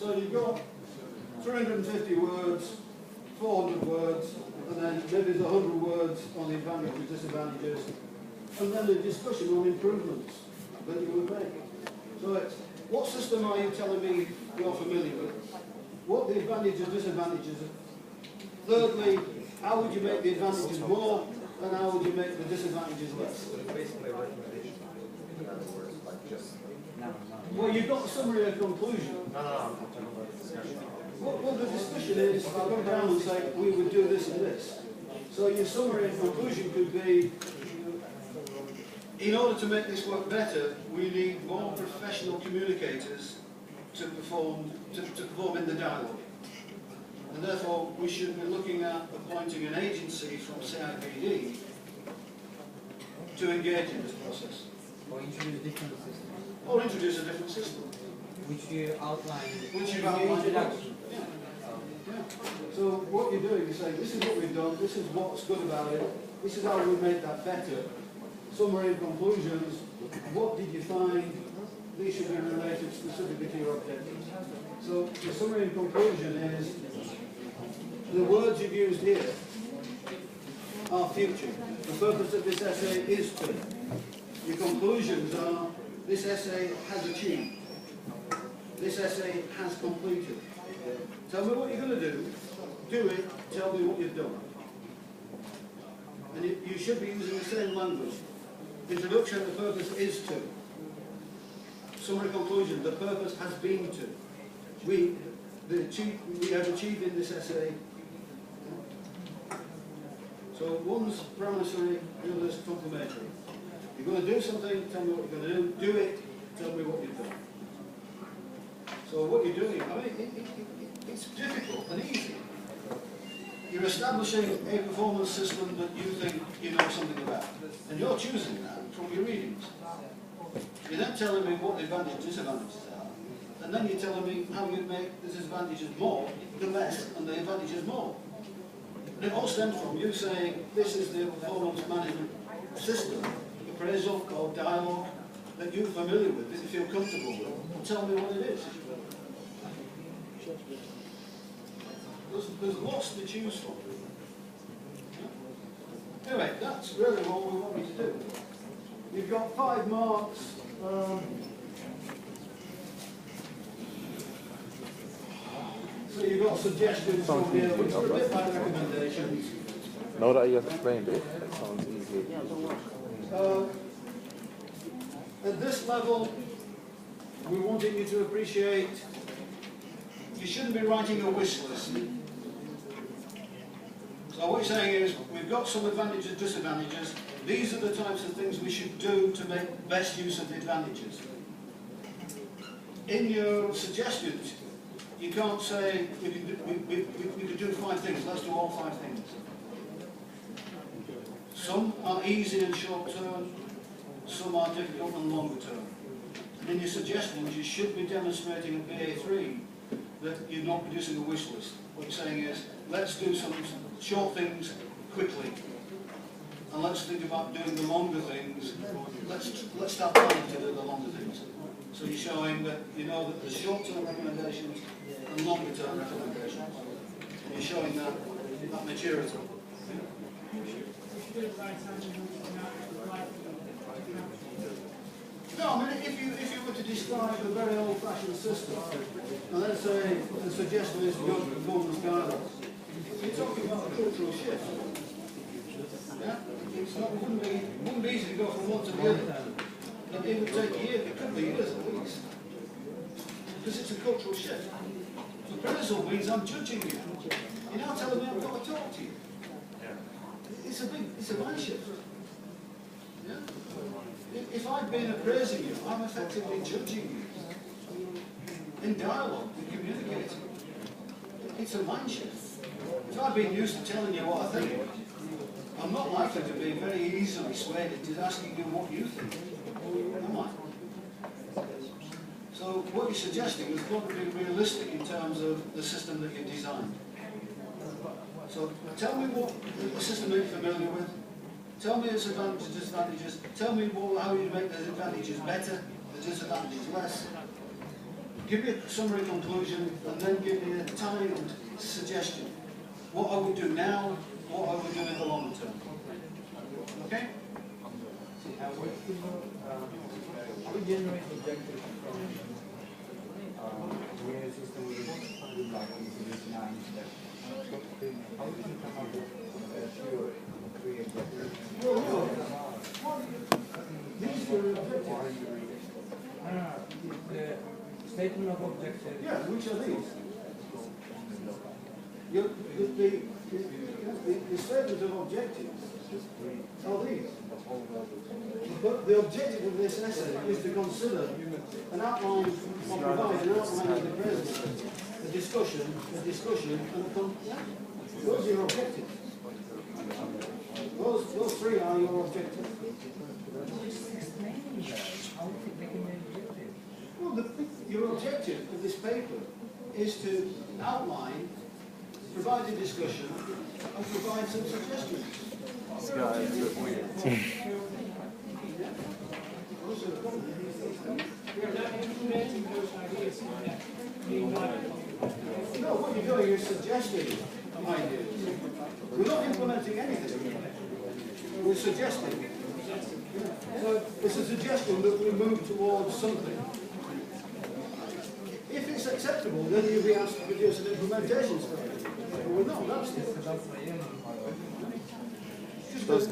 So you've got 350 words, 400 words, and then maybe there's 100 words on the advantages, disadvantages, and then a discussion on improvements that you would make. So it's, what system are you telling me you're familiar with? What the advantages, disadvantages are? Thirdly, how would you make the advantages more, and how would you make the disadvantages less? Basically a recommendation, in other words, like just... Well, you've got the summary and conclusion. No, I'm talking about the discussion. Well, the discussion is, I'll go down and say, we would do this and this. So your summary and conclusion could be, in order to make this work better, we need more professional communicators to perform in the dialogue. And therefore, we should be looking at appointing an agency from CIPD to engage in this process. Or introduce different systems. Or introduce a different system. Which you outlined. Which you've outlined. Introduction. Yeah. Yeah. So what you're doing is saying, this is what we've done, this is what's good about it, this is how we make that better. Summary and conclusions, what did you find? These should be related specifically to your objectives. So the summary and conclusion is, the words you've used here are future. The purpose of this essay is to. Your conclusions are, this essay has achieved. This essay has completed. Tell me what you're going to do it, tell me what you've done. And you should be using the same language. Introduction, the purpose is to. Summary conclusion, the purpose has been to. We have achieved in this essay. So one's promissory, the other's complementary. You're going to do something, tell me what you're going to do. Do it, tell me what you've done. So what you're doing, I mean, it's difficult and easy. You're establishing a performance system that you think you know something about. And you're choosing that from your readings. You're then telling me what the advantages and disadvantages are. And then you're telling me how you make the disadvantages more, the less, and the advantages more. And it all stems from you saying, this is the performance management system, appraisal or dialogue that you're familiar with, that you feel comfortable with, and tell me what it is. There's lots to choose from. Anyway, that's really what we want you to do. You've got 5 marks. So you've got suggestions from here, which are a bit like recommendations. Now that you have explained it, that sounds easy. At this level, we wanted you to appreciate you shouldn't be writing a wish list. So what you're saying is, we've got some advantages, disadvantages. These are the types of things we should do to make best use of the advantages. In your suggestions, you can't say, we could do 5 things, let's do all 5 things. Some are easy and short term, some are difficult and longer term. And in your suggestions, you should be demonstrating at BA3 that you're not producing a wish list. What you're saying is, let's do some short things quickly, and let's think about doing the longer things. Let's start planning to do the longer things. So you're showing that you know that there's short-term recommendations and longer-term recommendations. And you're showing that maturity. No, I mean, if you were to describe a very old-fashioned system, and let's say the suggestion is to go to performance guidelines, you're talking about a cultural shift. Yeah? It wouldn't be easy to go from one to the other. And it would take years, it could be years at least. Because it's a cultural shift. Appraisal means I'm judging you. You're now telling me I've got to talk to you. It's a mind shift. Yeah? If I've been appraising you, I'm effectively judging you. In dialogue, in communicating. It's a mind shift. If I've been used to telling you what I think, I'm not likely to be very easily swayed into asking you what you think. Am I? So what you're suggesting is got to be realistic in terms of the system that you've designed. So tell me what the system that you're familiar with. Tell me its advantages, disadvantages. Tell me how you make the advantages better, the disadvantages less. give me a summary conclusion, and then give me a timed suggestion. What I would do now, what I would do in the long term. Okay? We generate objectives from where system is like these 9 steps. How do you come up with your 3 objectives? Well, no. These were objectives. The statement of objectives. Yeah, which are these? The statement of objectives are these. But the objective of this essay is to consider an outline, or provide an outline of the present, a discussion, and a those are your objectives. Those 3 are your objectives. Well, your objective of this paper is to outline, provide a discussion, and provide some suggestions. This guy is a bit weird. No, what you're doing is suggesting ideas. We're not implementing anything. We're suggesting. So it's a suggestion that we move towards something. If it's acceptable, then you'll be asked to produce an implementation strategy. But we're not, that's it.